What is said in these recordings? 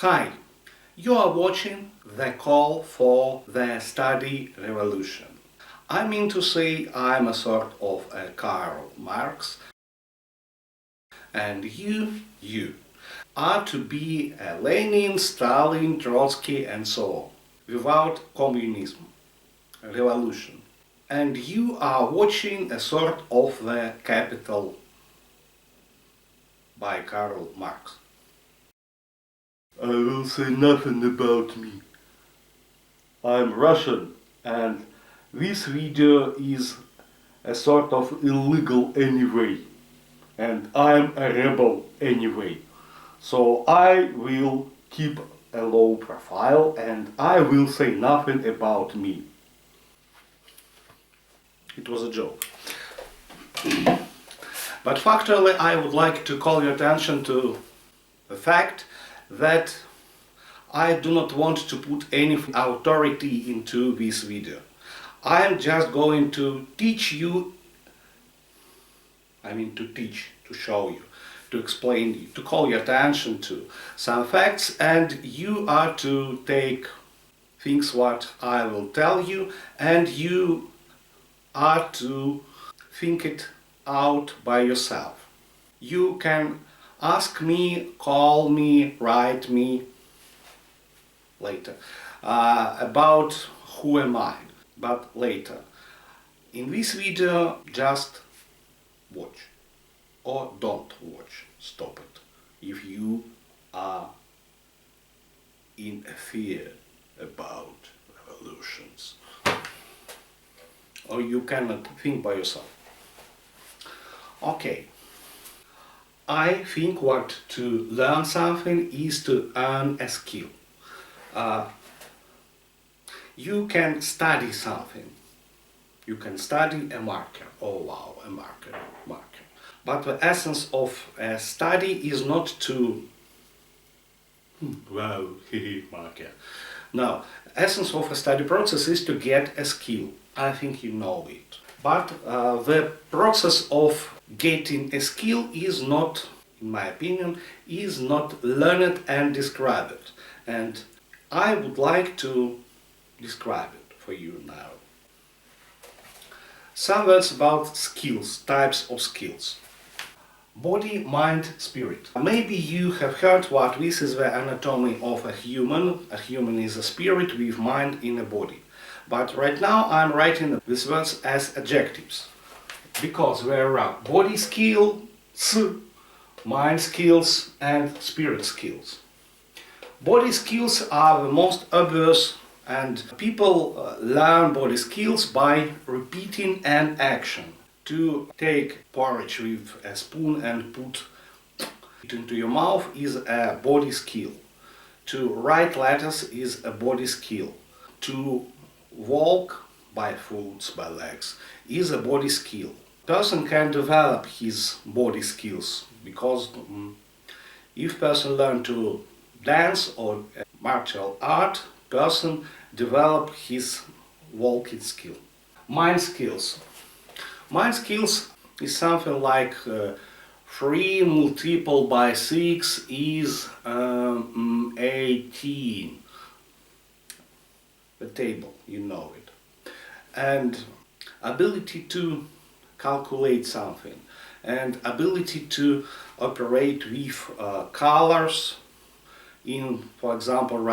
Hi, you are watching the call for the study revolution. I mean to say I'm a sort of a Karl Marx, and you are to be a Lenin, Stalin, Trotsky and so on, without communism, revolution. And you are watching a sort of the Capital by Karl Marx. I will say nothing about me. I'm Russian and this video is a sort of illegal anyway. And I'm a rebel anyway. So I will keep a low profile and I will say nothing about me. It was a joke. But factually, I would like to call your attention to the fact that I do not want to put any authority into this video. I am just going to teach you, to show you, to explain you, to call your attention to some facts, and you are to take things what I will tell you and you are to think it out by yourself. You can ask me, call me, write me later about who am I, but later. In this video, just watch or don't watch, stop it if you are in fear about revolutions or you cannot think by yourself. Okay, I think what to learn something is to earn a skill. You can study something. You can study a marker. Oh wow, a marker. But the essence of a study is not to wow, marker. No, essence of a study process is to get a skill. I think you know it. But the process of getting a skill is not, in my opinion, is not learned and described. And I would like to describe it for you now. Some words about skills, types of skills. Body, mind, spirit. Maybe you have heard what this is the anatomy of a human. A human is a spirit with mind in a body. But right now I'm writing these words as adjectives. Because there are body skills, mind skills and spirit skills. Body skills are the most obvious, and people learn body skills by repeating an action. To take porridge with a spoon and put it into your mouth is a body skill. To write letters is a body skill. To walk by foot, by legs, is a body skill. Person can develop his body skills because if person learn to dance or martial art, person develop his walking skill. Mind skills. Mind skills is something like 3 multiplied by 6 is 18. The table, you know it. And ability to calculate something and ability to operate with colors in, for example,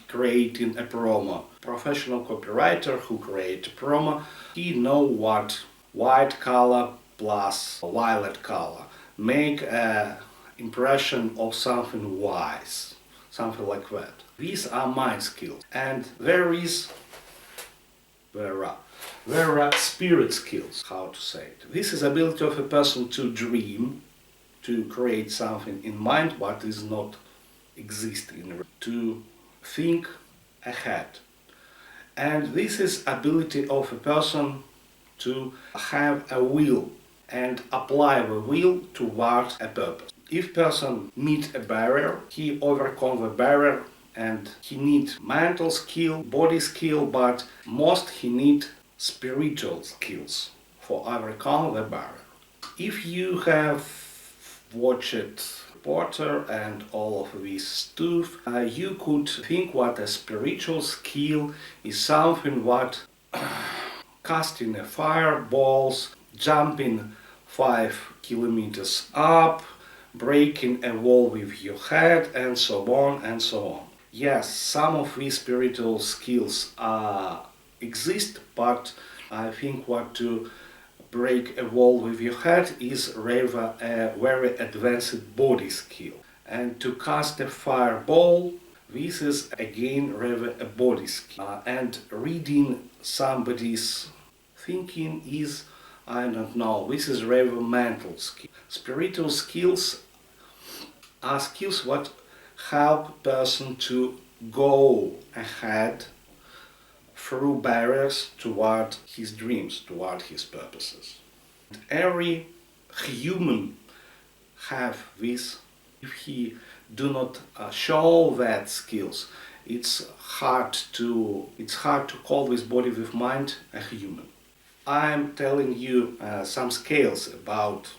creating a promo. Professional copywriter who creates a promo, he knows what white color plus violet color make an impression of something wise, something like that. These are mind skills. And there are spirit skills, how to say it. This is ability of a person to dream, to create something in mind but is not existing, to think ahead. And this is ability of a person to have a will and apply the will towards a purpose. If person meets a barrier, he overcomes the barrier and he needs mental skill, body skill, but most he needs spiritual skills for overcome the barrier. If you have watched Potter and all of this stuff, you could think what a spiritual skill is something what casting a fireballs, jumping 5 kilometers up, breaking a wall with your head, and so on and so on. Yes, some of these spiritual skills exist, but I think what to break a wall with your head is rather a very advanced body skill. And to cast a fireball, this is again rather a body skill. And reading somebody's thinking is, I don't know, this is rather mental skill. Spiritual skills are skills what help a person to go ahead through barriers toward his dreams, toward his purposes. Every human have this. If he do not show that skills, it's hard to call this body with mind a human. I'm telling you some scales about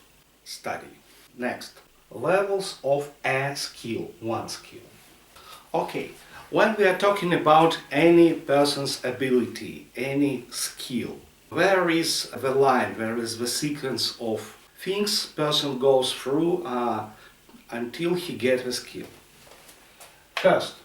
study. Next, levels of a skill, one skill. Okay, when we are talking about any person's ability, any skill, where is the line, where is the sequence of things person goes through until he gets a skill? First,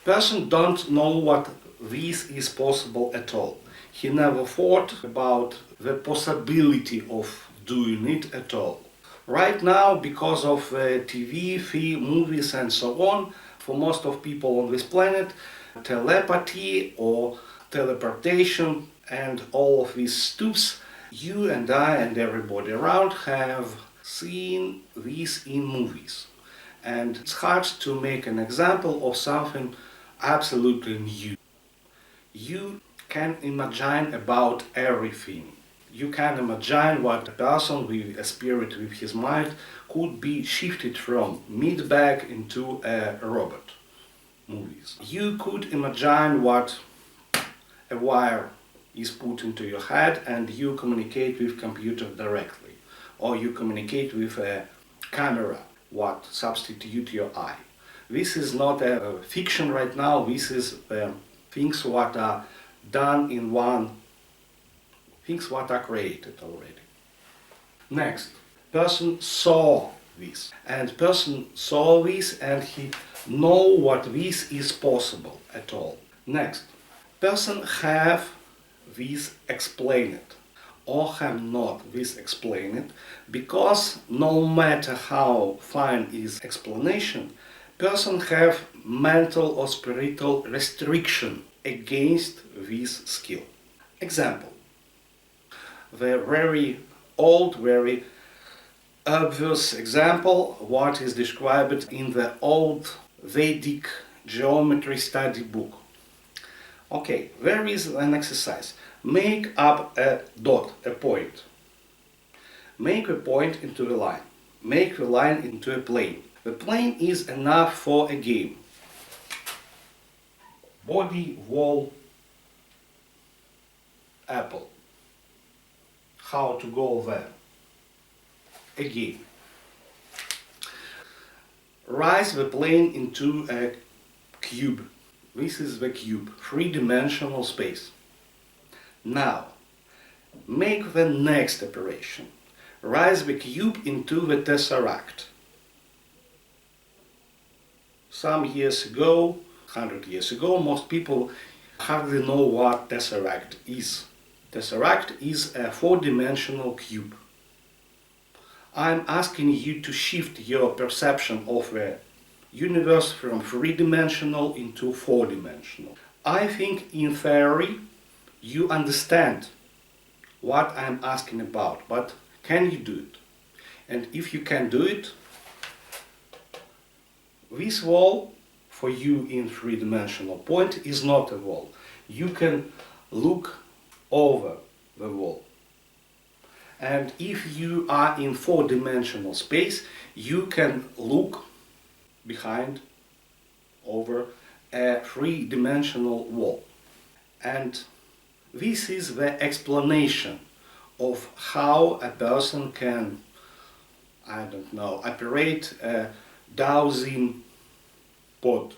person don't know what this is possible at all. He never thought about the possibility of doing it at all. Right now, because of TV, film, movies and so on, for most of people on this planet, telepathy or teleportation and all of these stuffs, you and I and everybody around have seen these in movies. And it's hard to make an example of something absolutely new. You can imagine about everything. You can imagine what a person with a spirit, with his mind, could be shifted from meat bag into a robot. Movies. You could imagine what a wire is put into your head and you communicate with computer directly. Or you communicate with a camera, what substitute your eye. This is not a fiction right now, this is things what are done in one, things what are created already. Next, person saw this, and person saw this and he know what this is possible at all. Next, person have this explained or have not this explained, because no matter how fine is explanation, person have mental or spiritual restriction against this skill. Example, the very old, very obvious example, what is described in the old Vedic geometry study book. Okay, there is an exercise. Make up a dot, a point. Make a point into a line. Make the line into a plane. The plane is enough for a game. Body, wall, apple. How to go there? A game. Rise the plane into a cube. This is the cube, three-dimensional space. Now, make the next operation. Rise the cube into the tesseract. Some years ago, 100 years ago, most people hardly know what tesseract is. Tesseract is a four-dimensional cube. I'm asking you to shift your perception of the universe from three-dimensional into four-dimensional. I think in theory you understand what I'm asking about, but can you do it? And if you can do it, this wall for you in three-dimensional point is not a wall. You can look over the wall. And if you are in four-dimensional space, you can look behind, over a three-dimensional wall. And this is the explanation of how a person can I don't know, operate a dowsing pot.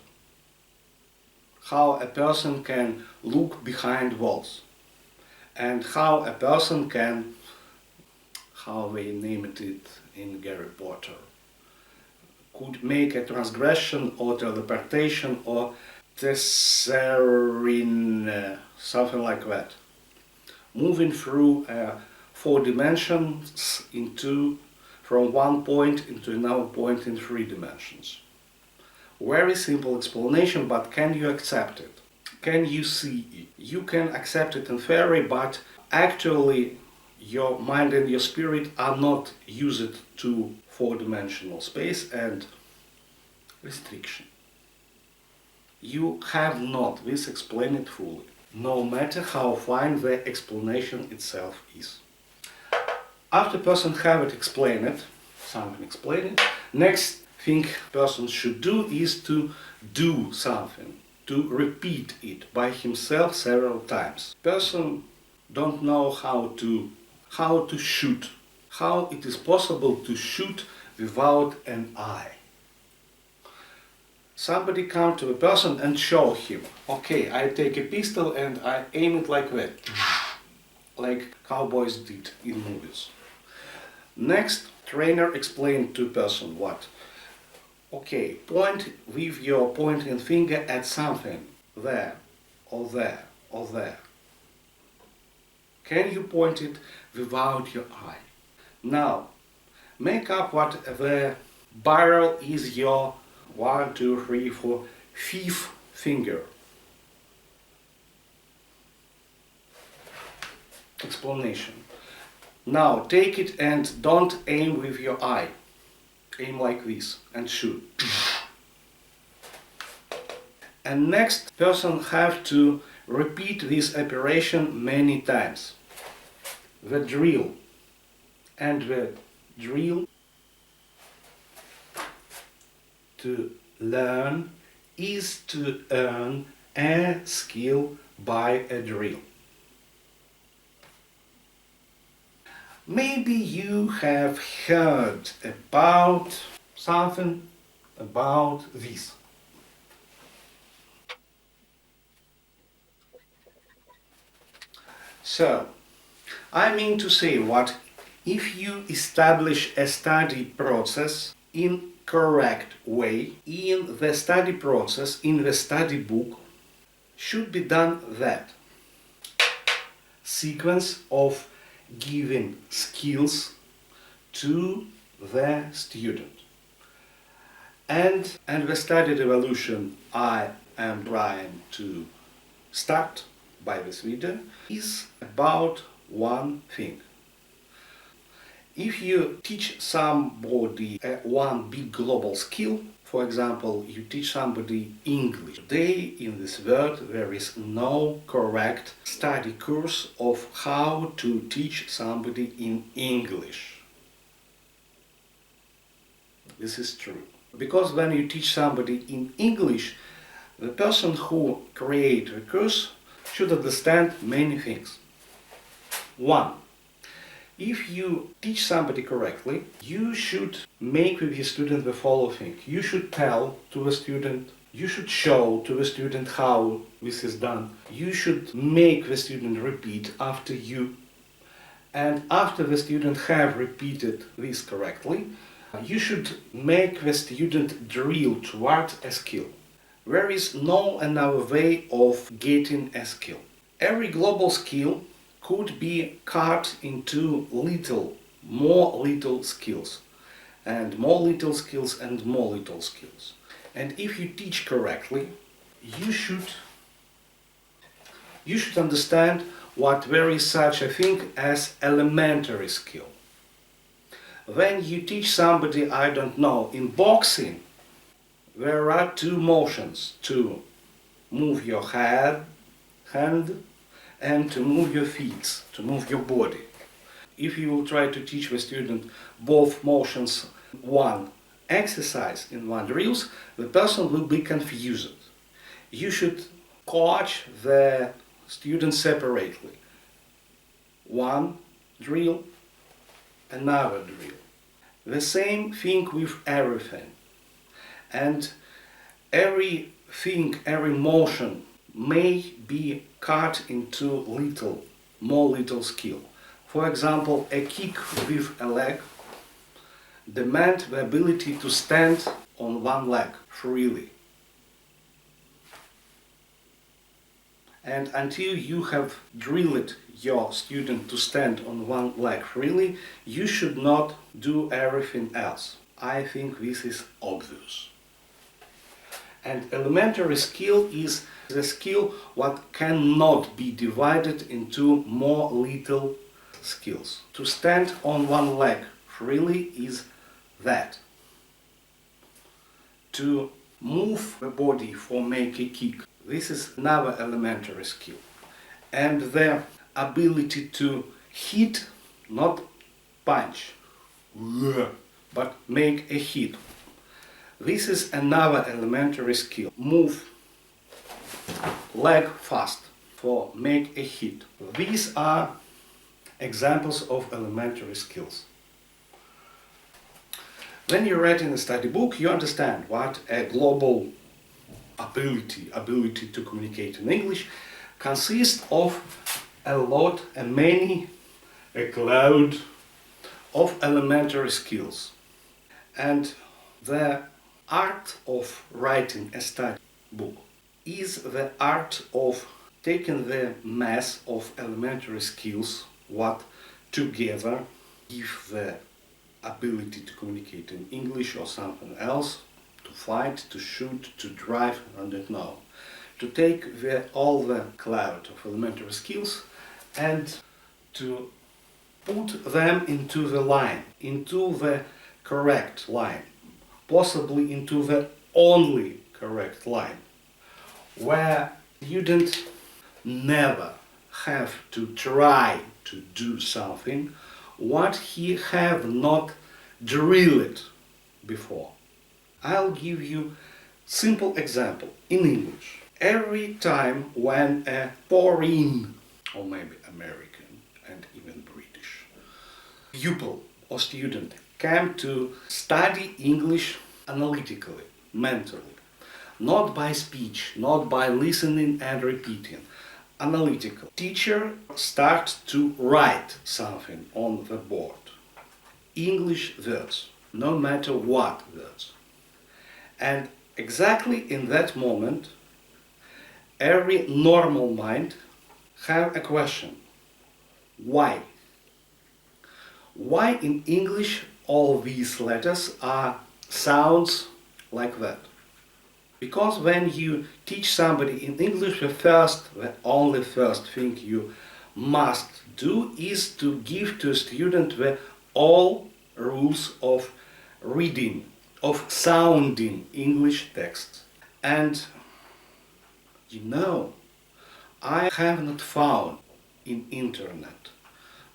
How a person can look behind walls. And how a person can, how they named it in Harry Potter, could make a transgression or teleportation or tesserain, something like that. Moving through 4 dimensions from one point into another point in 3 dimensions. Very simple explanation, but can you accept it? Can you see it? You can accept it in theory, but actually your mind and your spirit are not used to 4-dimensional space and restriction. You have not this explained fully, no matter how fine the explanation itself is. After person have it explained, something explained, next thing person should do is to do something, to repeat it by himself several times. Person don't know how to shoot, how it is possible to shoot without an eye. Somebody come to a person and show him, okay, I take a pistol and I aim it like that, like cowboys did in movies. Next, trainer explained to person what? Okay, point with your pointing finger at something, there, or there, or there. Can you point it without your eye? Now, make up what the barrel is your 1, 2, 3, 4, 5th finger. Explanation. Now take it and don't aim with your eye. Aim like this and shoot. And next person have to repeat this operation many times. The drill and the drill. To learn is to earn a skill by a drill. Maybe you have heard about something about this. So, I mean to say what if you establish a study process in correct way, in the study process, in the study book, should be done that sequence of giving skills to the student. And the study evolution I am trying to start by this video is about one thing. If you teach somebody one big global skill, for example, you teach somebody English. Today in this world there is no correct study course of how to teach somebody in English. This is true. Because when you teach somebody in English, the person who creates the course should understand many things. One, if you teach somebody correctly, you should make with the student the following. You should tell to the student, you should show to the student how this is done. You should make the student repeat after you. And after the student have repeated this correctly, you should make the student drill toward a skill. There is no another way of getting a skill. Every global skill could be cut into more little skills, and more little skills and more little skills. And if you teach correctly, you should understand what there is such a thing as elementary skill. When you teach somebody, I don't know, in boxing, there are 2 motions: to move your hand and to move your feet, to move your body. If you will try to teach the student both motions, one exercise in one drills, the person will be confused. You should coach the student separately. One drill, another drill. The same thing with everything. And everything, every motion may be cut into more little skill. For example, a kick with a leg demands the ability to stand on one leg freely. And until you have drilled your student to stand on one leg freely, you should not do everything else. I think this is obvious. And elementary skill is the skill what cannot be divided into more little skills. To stand on one leg freely is that. To move the body for make a kick, this is another elementary skill. And the ability to hit, not punch, but make a hit. This is another elementary skill. Move leg fast for make a hit. These are examples of elementary skills. When you read in a study book, you understand what a global ability to communicate in English consists of a cloud of elementary skills. And the art of writing a study book is the art of taking the mass of elementary skills what together give the ability to communicate in English or something else, to fight, to shoot, to drive, I don't know. To take all the cloud of elementary skills and to put them into the line, into the correct line, possibly into the only correct line, where students never have to try to do something what he have not drilled before. I'll give you simple example in English. Every time when a foreign, or maybe American and even British, pupil or student came to study English analytically, mentally, not by speech, not by listening and repeating, analytical. Teacher starts to write something on the board. English words, no matter what words. And exactly in that moment, every normal mind have a question. Why? Why in English all these letters are sounds like that? Because when you teach somebody in English, the only first thing you must do is to give to a student the all rules of reading, of sounding English texts. And you know, I have not found in internet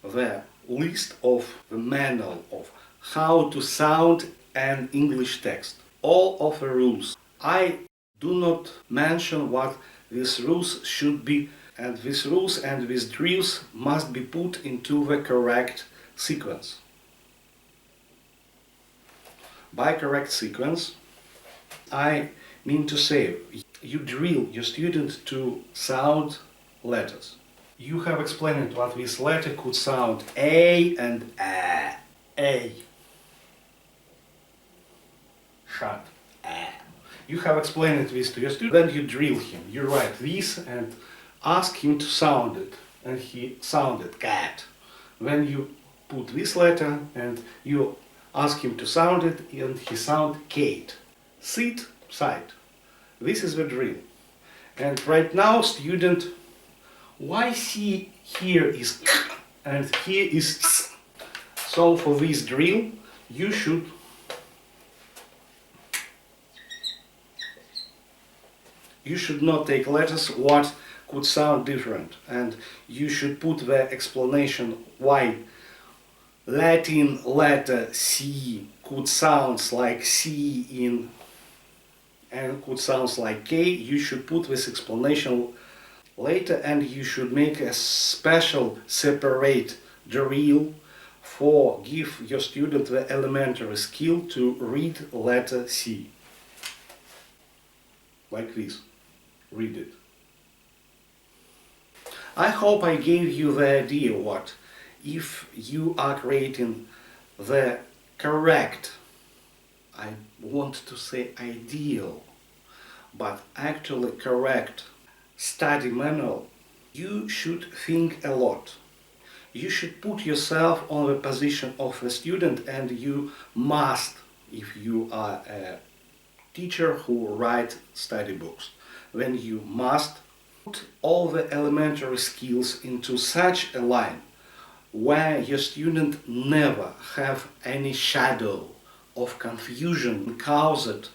the list of the manual of how to sound an English text. All of the rules. I do not mention what these rules should be, and these rules and these drills must be put into the correct sequence. By correct sequence, I mean to say, you drill your student to sound letters. You have explained what this letter could sound A and A. A. Shut. A. You have explained this to your student, then you drill him. You write this and ask him to sound it. And he sounded cat. Then you put this letter and you ask him to sound it and he sound Kate. Sit, side. This is the drill. And right now, student, why see here is and here is. So for this drill, you should not take letters what could sound different, and you should put the explanation why Latin letter C could sound like C in and could sound like K. You should put this explanation later, and you should make a special separate drill for give your student the elementary skill to read letter C. Like this. Read it. I hope I gave you the idea what if you are creating the correct, I want to say ideal, but actually correct study manual, you should think a lot. You should put yourself on the position of the student, and you must, if you are a teacher who writes study books, then you must put all the elementary skills into such a line where your student never have any shadow of confusion caused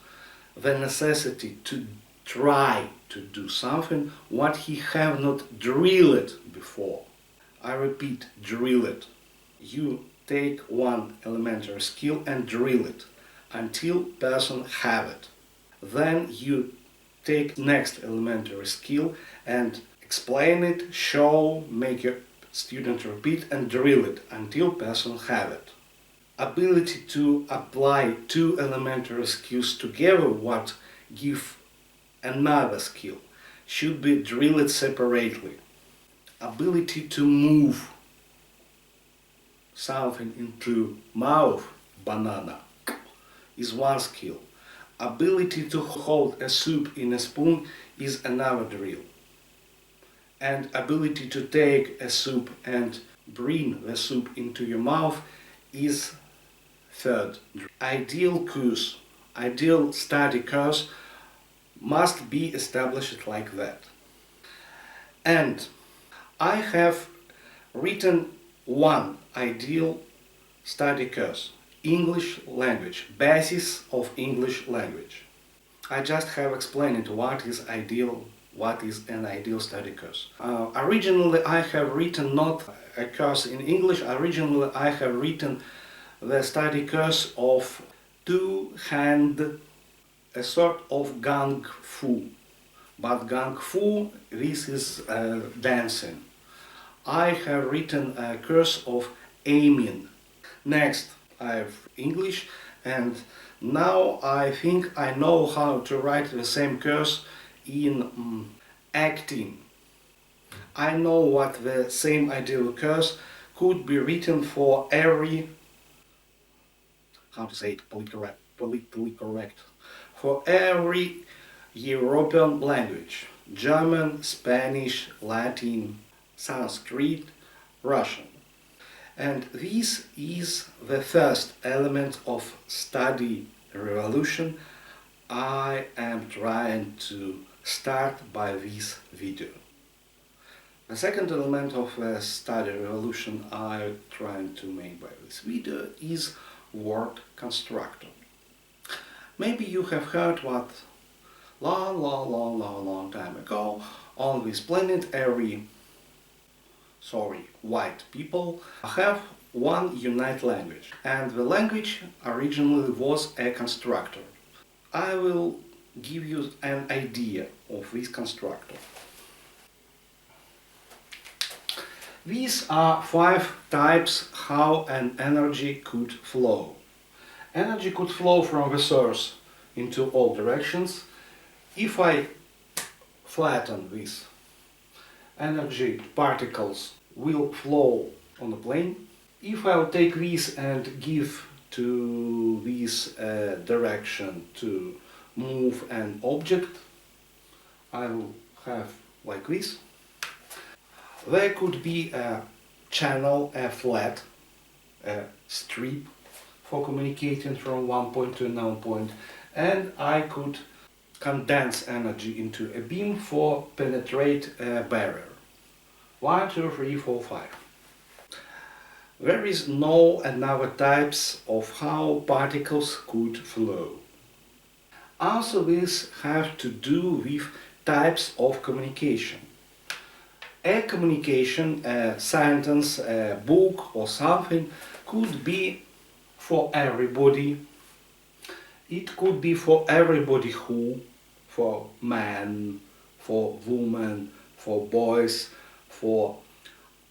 the necessity to try to do something what he have not drilled before. I repeat, drill it. You take one elementary skill and drill it until person have it. Then you take next elementary skill and explain it, show, make your student repeat and drill it until person have it. Ability to apply two elementary skills together what give another skill should be drilled separately. Ability to move something into mouth, banana, is one skill. Ability to hold a soup in a spoon is another drill. And ability to take a soup and bring the soup into your mouth is third. Ideal course, ideal study course must be established like that. And I have written one ideal study course, English language, basis of English language. I just have explained what is an ideal study course. Originally I have written not a course in English, originally I have written the study course of two-hand, a sort of Gung Fu. But Gung Fu, this is dancing. I have written a course of aiming. Next, I have English, and now I think I know how to write the same course in acting. I know what the same ideal course could be written for every, how to say it, politically correct, for every European language, German, Spanish, Latin, Sanskrit, Russian. And this is the first element of study revolution I am trying to start by this video. The second element of the study revolution I am trying to make by this video is word constructor. Maybe you have heard what long time ago on this planet white people have one unite language, and the language originally was a constructor. I will give you an idea of this constructor. These are 5 types how an energy could flow. Energy could flow from the source into all directions. If I flatten this, energy particles will flow on the plane. If I'll take this and give to this direction to move an object, I will have like this. There could be a channel, a flat, a strip for communicating from one point to another point, and I could condense energy into a beam for penetrate a barrier. 1, 2, 3, 4, 5. There is no another types of how particles could flow. Also this have to do with types of communication. A communication, a sentence, a book or something could be for everybody. It could be for everybody who, for man, for woman, for boys, for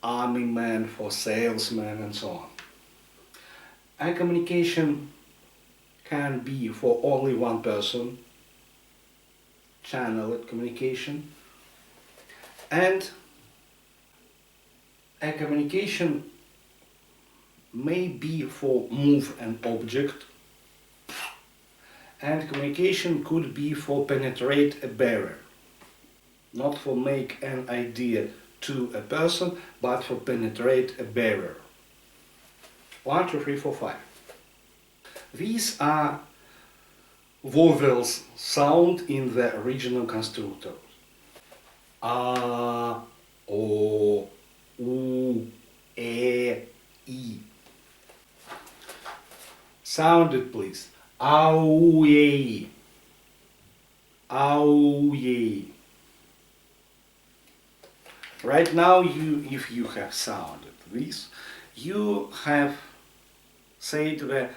army men, for salesmen and so on. And communication can be for only one person, channeled communication, and a communication may be for move an object, and communication could be for penetrate a barrier, not for make an idea to a person, but for penetrate a barrier. 1, 2, 3, 4, 5. These are vowels sound in the original constructor. A, O, U, E, I. Sound it, please. Auye. Auye. Right now, if you have sounded this, you have said the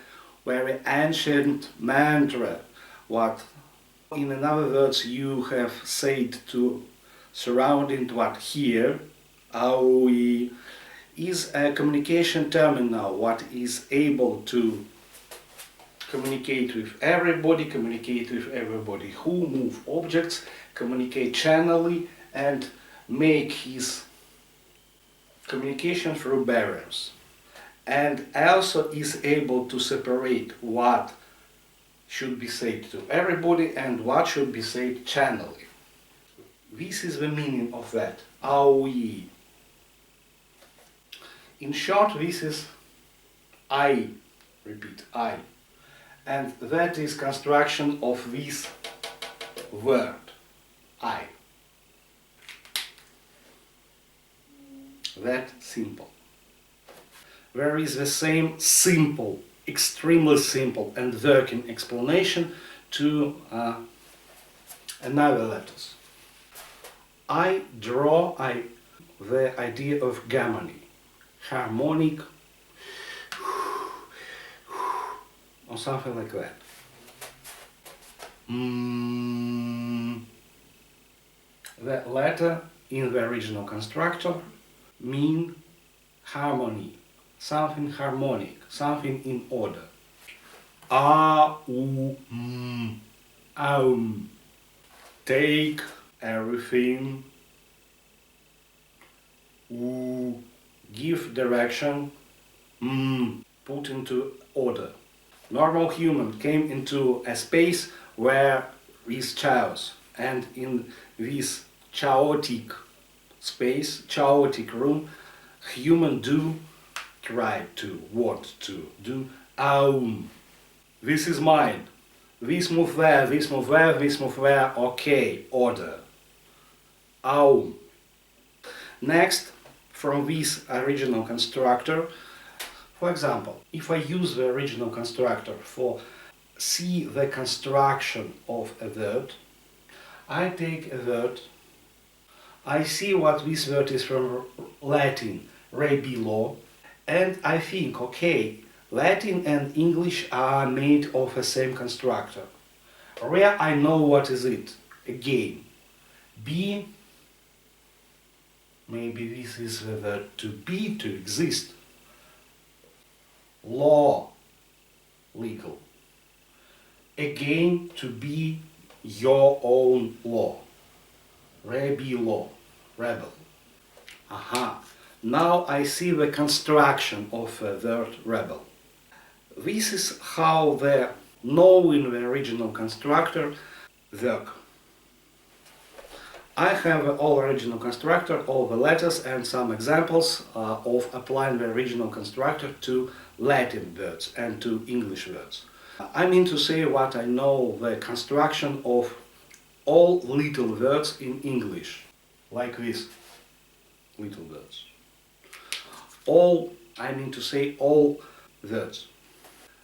very ancient mantra, what in other words you have said to surrounding what here, auye, is a communication terminal, what is able to communicate with everybody who move objects, communicate channelly, and make his communication through barriers. And also is able to separate what should be said to everybody and what should be said channelly. This is the meaning of that, auye. In short, this is I, repeat, I. And that is construction of this word, I. That simple. There is the same simple, extremely simple and working explanation to another letters. I draw the idea of harmony, harmonic, or something like that. The letter in the original constructor mean harmony, something harmonic, something in order. A, U, take everything. U, give direction. Put into order. Normal human came into a space where is chaos, and in this chaotic space, chaotic room, human try to, want to do, this is mine, this move there, this move there, this move there, okay, order, Next, from this original constructor, for example, if I use the original constructor for see the construction of a word, I take a word, I see what this word is from Latin, rebilo, and I think, okay, Latin and English are made of the same constructor. Where I know what is it, again, be, maybe this is the word to be, to exist. Law, legal. Again, to be your own law. Rebelo, rebel. Aha. Now I see the construction of the word rebel. This is how the knowing the original constructor work. I have all original constructor, all the letters and some examples of applying the original constructor to Latin words and to English words. I mean to say what I know the construction of all little words in English, like this, little words. All, I mean to say all words.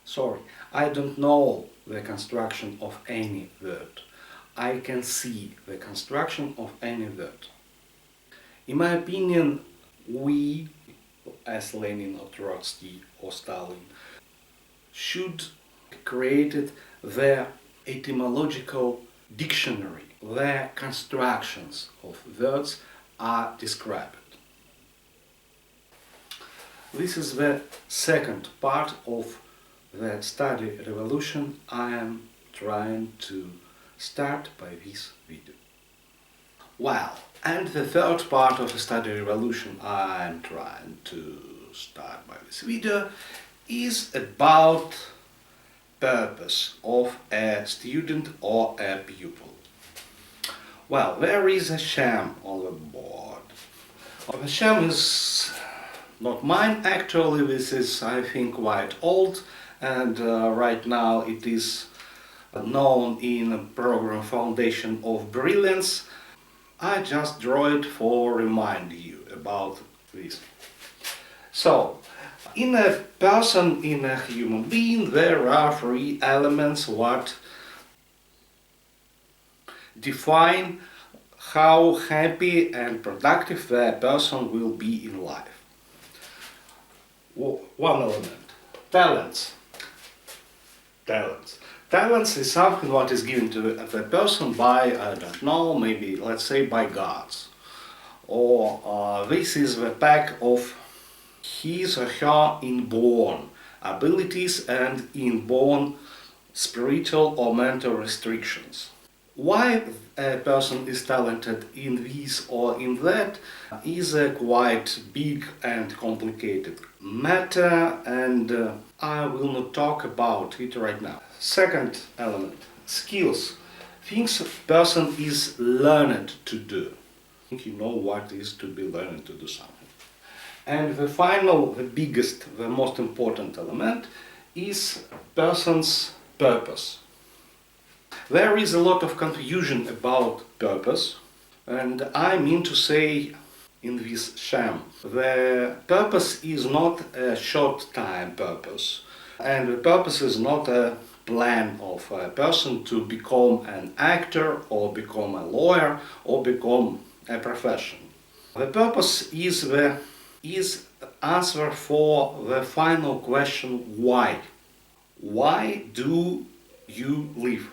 Sorry, I don't know the construction of any word. I can see the construction of any word. In my opinion, we, as Lenin or Trotsky or Stalin, should create the etymological dictionary where constructions of words are described. This is the second part of that study revolution I am trying to start by this video. Well, and the third part of the study revolution I'm trying to start by this video is about purpose of a student or a pupil. Well, there is a sham on the board. The sham is not mine actually, this is I think quite old, and right now it is known in program Foundation of Brilliance. I just draw it for remind you about this. So, in a person, in a human being, there are three elements what define how happy and productive the person will be in life. One element, talents. Talents is something what is given to the person by, I don't know, maybe let's say by gods. Or this is the pack of his or her inborn abilities and inborn spiritual or mental restrictions. Why a person is talented in this or in that is a quite big and complicated matter, and I will not talk about it right now. Second element, skills. Things a person is learned to do. I think you know what is to be learned to do something. And the final, the biggest, the most important element is person's purpose. There is a lot of confusion about purpose, and I mean to say in this sham, the purpose is not a short-time purpose, and the purpose is not a plan of a person to become an actor or become a lawyer or become a profession. The purpose is the answer for the final question, why? Why do you live?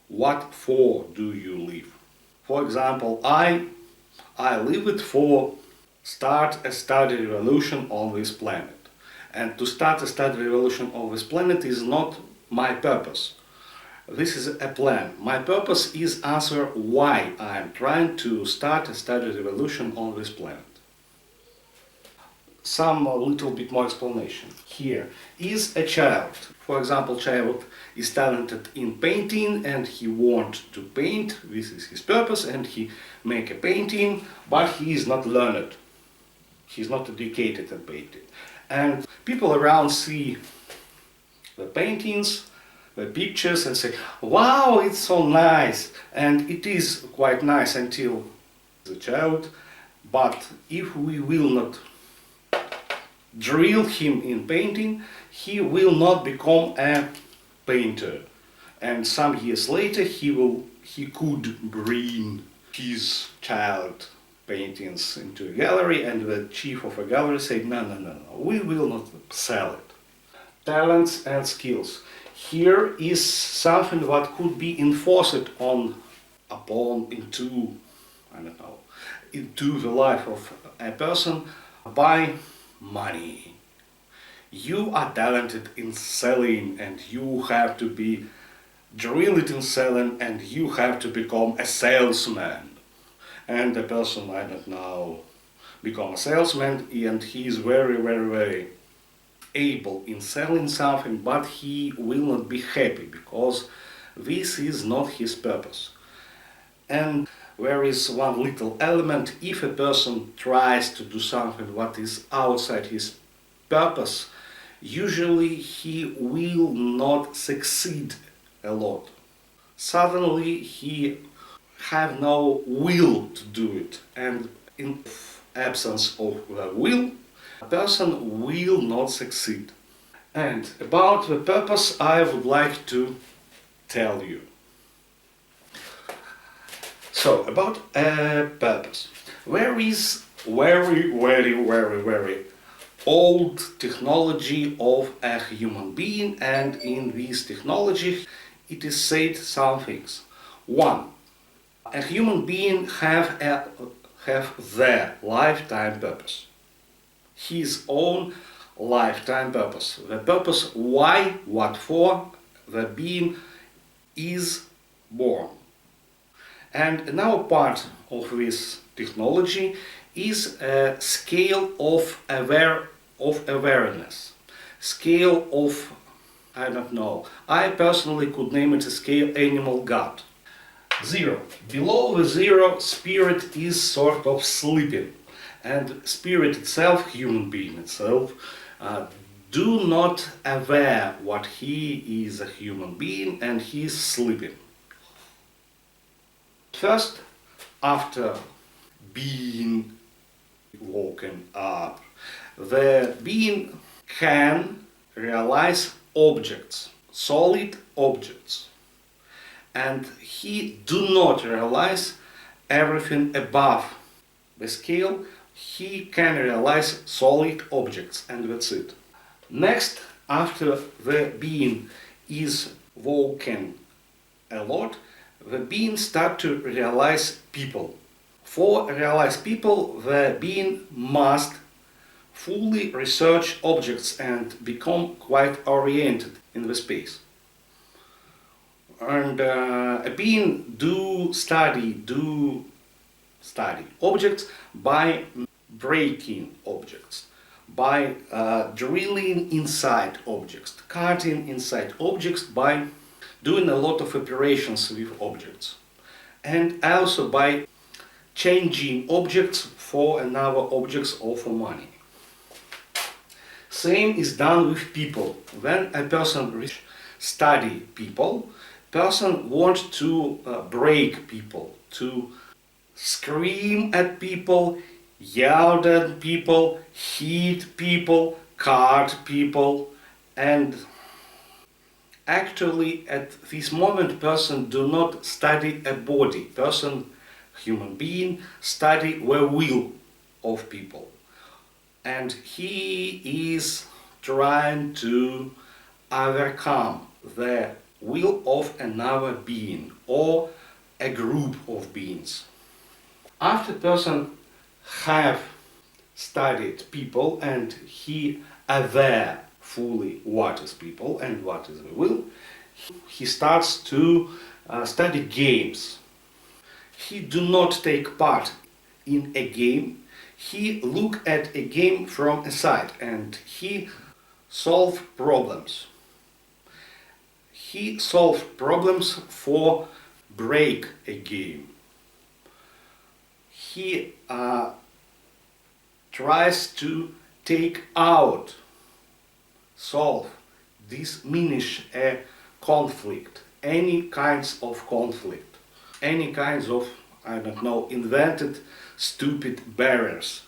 What for do you live? For example, I live it for start a study revolution on this planet. And to start a study revolution on this planet is not my purpose. This is a plan. My purpose is answer why I am trying to start a study revolution on this planet. Some little bit more explanation. Here is a child. For example, child is talented in painting and he wants to paint. This is his purpose, and he make a painting, but he is not learned. He is not educated in painting. And people around see the paintings, the pictures, and say, wow, it's so nice. And it is quite nice until the child, but if we will not drill him in painting, he will not become a painter. And some years later he could bring his child paintings into a gallery, and the chief of a gallery said, no, we will not sell it. Talents and skills. Here is something what could be enforced into the life of a person by money. You are talented in selling, and you have to be drilled in selling, and you have to become a salesman. And the person, I don't know, become a salesman, and he is very able in selling something, but he will not be happy because this is not his purpose. And there is one little element: if a person tries to do something what is outside his purpose, usually he will not succeed a lot. Suddenly he have no will to do it, and in absence of the will, a person will not succeed. And about the purpose I would like to tell you. So, about a purpose. There is very old technology of a human being, and in this technology it is said some things. One, a human being have their lifetime purpose. His own lifetime purpose. The purpose why, what for, the being is born. And another part of this technology is a scale of awareness. Scale of, I don't know, I personally could name it a scale animal God. Zero. Below the zero, spirit is sort of sleeping. And spirit itself, human being itself, do not aware what he is a human being and he is sleeping. First, after being woken up, the being can realize objects, solid objects, and he do not realize everything above the scale. He can realize solid objects, and that's it. Next, after the being is woken a lot, the being start to realize people. For realize people, the being must fully research objects and become quite oriented in the space. And a being do study objects by breaking objects, by drilling inside objects, cutting inside objects, by doing a lot of operations with objects, and also by changing objects for another objects or for money. Same is done with people. When a person study people, person wants to break people, to scream at people, yell at people, hit people, cut people, and actually at this moment person do not study a body. Person, human being, study the will of people. And he is trying to overcome the will of another being or a group of beings. After person have studied people and he aware fully what is people and what is the will, he starts to study games. He do not take part in a game. He look at a game from a side and he solve problems. He solve problems for break a game. He tries to take out, solve, diminish a conflict, any kinds of conflict, any kinds of, I don't know, invented stupid barriers.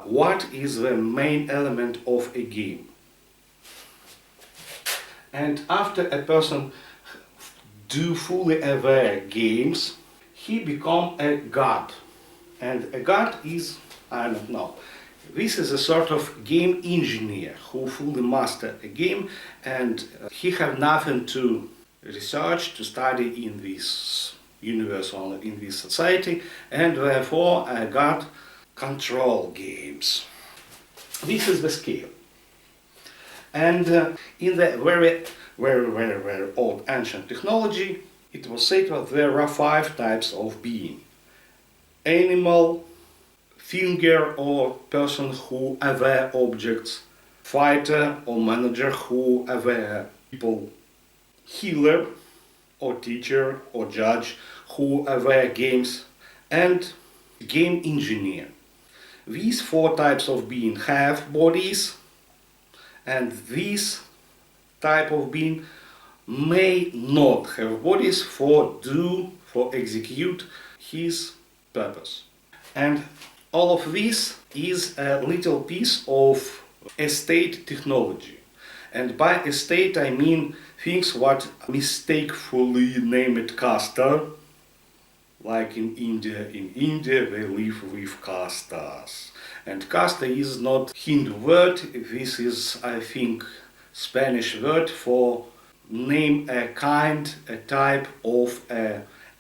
What is the main element of a game? And after a person do fully aware games, he become a god. And a god is, I don't know, this is a sort of game engineer who fully master a game, and he have nothing to research, to study in this universe or in this society, and therefore a god control games. This is the scale. And in the very old ancient technology, it was said that there are 5 types of being. Animal, thinker or person who aware objects, fighter or manager who aware people, healer or teacher or judge who aware games, and game engineer. These 4 types of being have bodies, and this type of being may not have bodies for execute his purpose. And all of this is a little piece of estate technology. And by estate I mean things what mistakenly named caste. Like in India they live with castas. And caste is not Hindu word, this is, I think, Spanish word for name a kind, a type of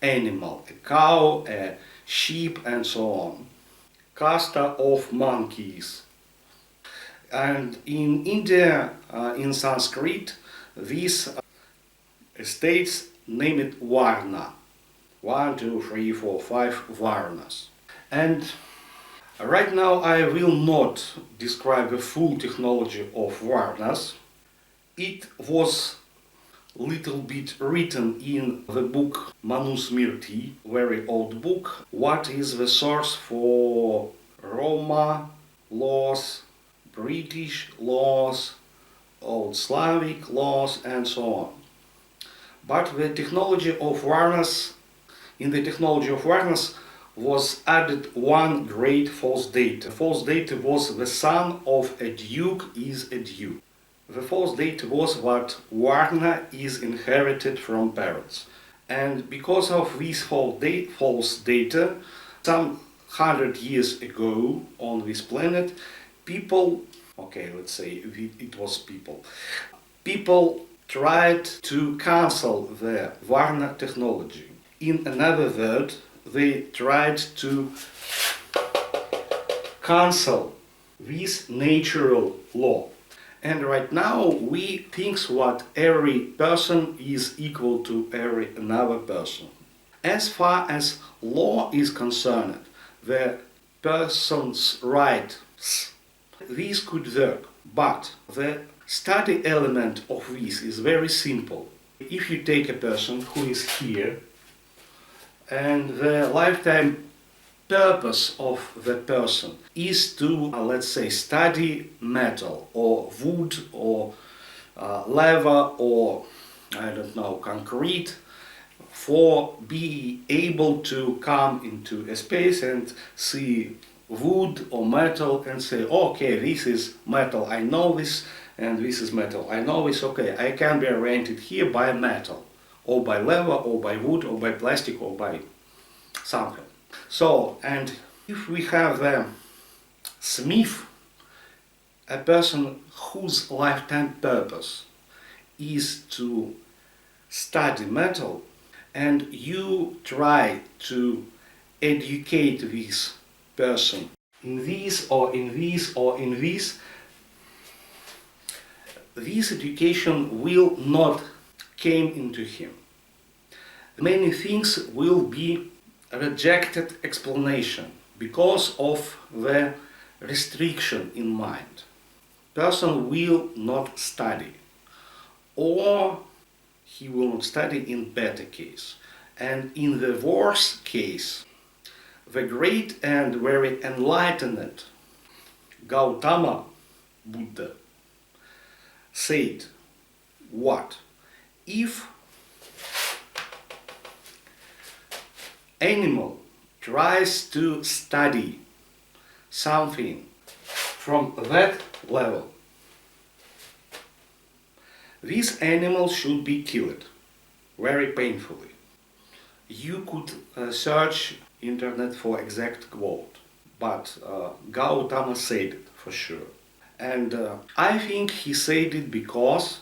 animal, a cow, a sheep and so on. Casta of monkeys. And in India, in Sanskrit, these states name it Varna. 1, 2, 3, 4, 5 Varnas. And right now I will not describe the full technology of Varnas. It was little bit written in the book Manusmriti, very old book. What is the source for Roma laws, British laws, Old Slavic laws, and so on. But the technology of Varnas, in the technology of Varnas, was added one great false date. The false date was the son of a duke is a duke. The false date was that Varna is inherited from parents. And because of this false data, some 100 years ago on this planet, people, okay, let's say it was people tried to cancel the Varna technology. In another word, they tried to cancel this natural law. And right now we think what every person is equal to every another person. As far as law is concerned, the person's rights, this could work, but the study element of this is very simple. If you take a person who is here, and the lifetime purpose of the person is to, let's say, study metal or wood or leather or, I don't know, concrete, for being able to come into a space and see wood or metal and say, okay, this is metal, I know this, and this is metal, I know this, okay, I can be oriented here by metal, or by leather, or by wood, or by plastic, or by something. So, and if we have a smith, a person whose lifetime purpose is to study metal, and you try to educate this person in this or in this or in this education will not came into him. Many things will be rejected explanation because of the restriction in mind. Person will not study, or he will not study in better case. And in the worst case, the great and very enlightened Gautama Buddha said, what? If animal tries to study something from that level, this animal should be killed very painfully. You could search internet for exact quote, but Gautama said it for sure. And I think he said it because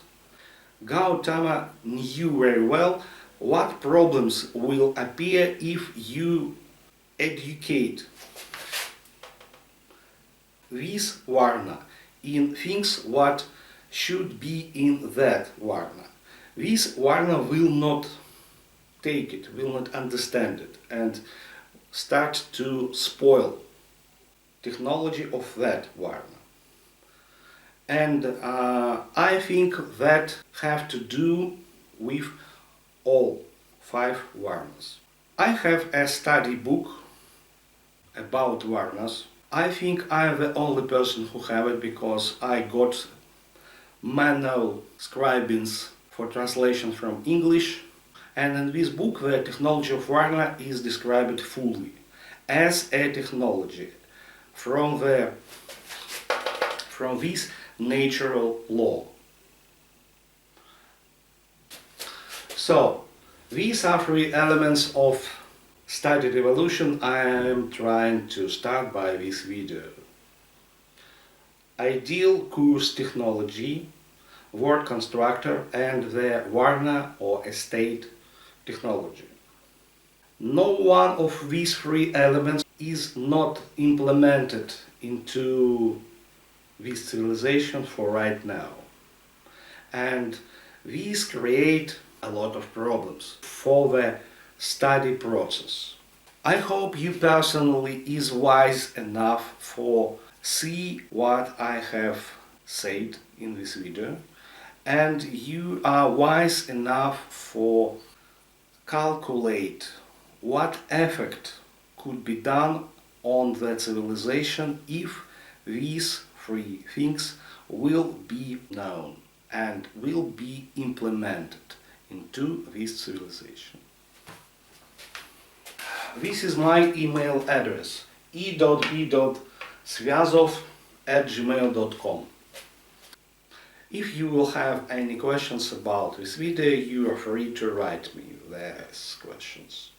Gautama knew very well what problems will appear if you educate this Varna in things what should be in that Varna. This Varna will not take it, will not understand it, and start to spoil technology of that Varna. And I think that have to do with all 5 Varnas. I have a study book about Varnas. I think I am the only person who have it because I got manual scribings for translation from English, and in this book the technology of Varna is described fully as a technology from this natural law. So these are 3 elements of studied evolution I am trying to start by this video. Ideal course technology, word constructor, and the Varna or estate technology. No one of these 3 elements is not implemented into this civilization for right now. And these create a lot of problems for the study process. I hope you personally is wise enough for see what I have said in this video, and you are wise enough for calculate what effect could be done on the civilization if these three things will be known and will be implemented into this civilization. This is my email address e.b.svyazov@gmail.com. If you will have any questions about this video, you are free to write me these questions.